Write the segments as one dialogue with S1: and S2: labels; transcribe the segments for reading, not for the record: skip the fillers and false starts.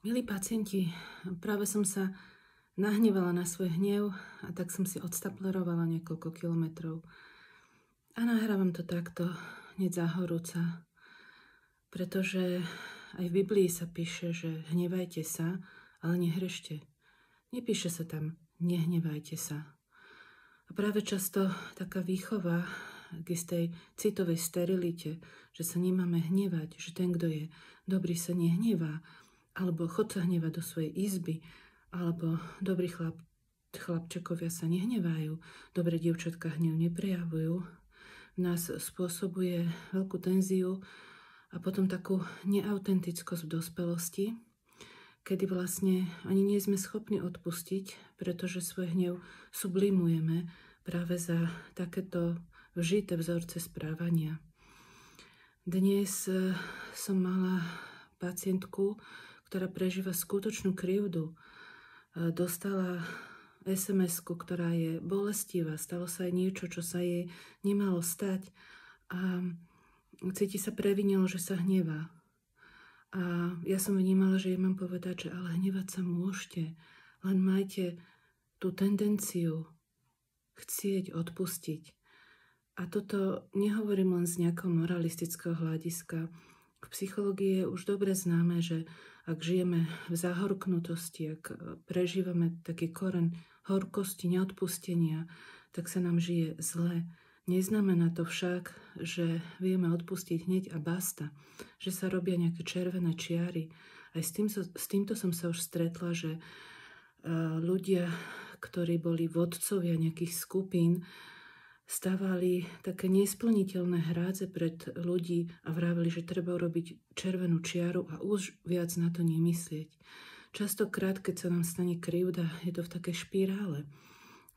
S1: Milí pacienti, práve som sa nahnevala na svoj hnev a tak som si odstaplerovala niekoľko kilometrov. A nahrávam to takto, hneď zahorúca, pretože aj v Biblii sa píše, že hnevajte sa, ale nehrešte. Nepíše sa tam nehnevajte sa. A práve často taká výchova k istej citovej sterilite, že sa nemáme hnevať, že ten, kto je dobrý, sa nehnevá, alebo chod sa hnevať do svojej izby, alebo dobrí chlapčekovia sa nehnevajú, dobré dievčatka hnev neprejavujú, v nás spôsobuje veľkú tenziu a potom takú neautentickosť v dospelosti, kedy vlastne ani nie sme schopní odpustiť, pretože svoj hnev sublimujeme práve za takéto vžité vzorce správania. Dnes som mala pacientku, ktorá prežíva skutočnú krivdu. Dostala SMS-ku, ktorá je bolestivá. Stalo sa aj niečo, čo sa jej nemalo stať. A cíti sa previnilo, že sa hnevá. A ja som vnímala, že jej mám povedať, že ale hnevať sa môžete. Len majte tú tendenciu chcieť odpustiť. A toto nehovorím len z nejakého moralistického hľadiska. V psychológii je už dobre známe, že ak žijeme v zahorknutosti, ak prežívame taký koreň horkosti, neodpustenia, tak sa nám žije zle. Neznamená to však, že vieme odpustiť hneď a basta, že sa robia nejaké červené čiary. Aj s týmto som sa už stretla, že ľudia, ktorí boli vodcovia nejakých skupín, stávali také nesplniteľné hrádze pred ľudí a vravili, že treba urobiť červenú čiaru a už viac na to nemyslieť. Častokrát, keď sa nám stane krivda, je to v takej špirále.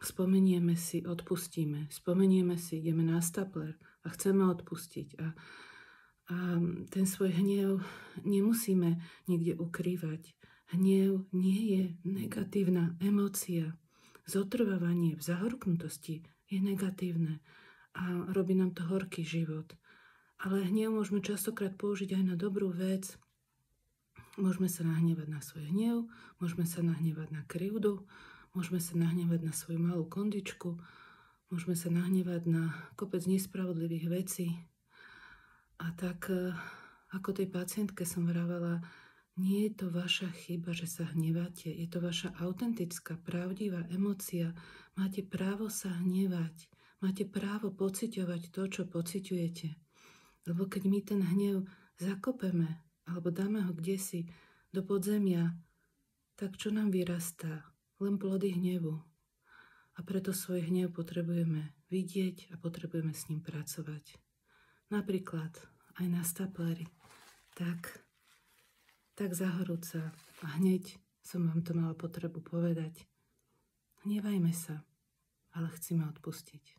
S1: Spomenieme si, odpustíme. Spomenieme si, ideme na stapler a chceme odpustiť. A ten svoj hnev nemusíme niekde ukrývať. Hnev nie je negatívna emócia. Zotrvávanie v zahorknutosti je negatívne a robí nám to horký život. Ale hnev môžeme častokrát použiť aj na dobrú vec. Môžeme sa nahnevať na svoj hnev, môžeme sa nahnevať na krivdu, môžeme sa nahnevať na svoju malú kondičku, môžeme sa nahnevať na kopec nespravodlivých vecí. A tak, ako tej pacientke som vravela, nie je to vaša chyba, že sa hneváte. Je to vaša autentická, pravdivá emócia. Máte právo sa hnevať. Máte právo pociťovať to, čo pociťujete. Lebo keď my ten hnev zakopeme alebo dáme ho kdesi do podzemia, tak čo nám vyrastá? Len plody hnevu. A preto svoj hnev potrebujeme vidieť a potrebujeme s ním pracovať. Napríklad aj na stapleri. Tak zahorúca a hneď som vám to mala potrebu povedať. Hnevajme sa, ale chceme odpustiť.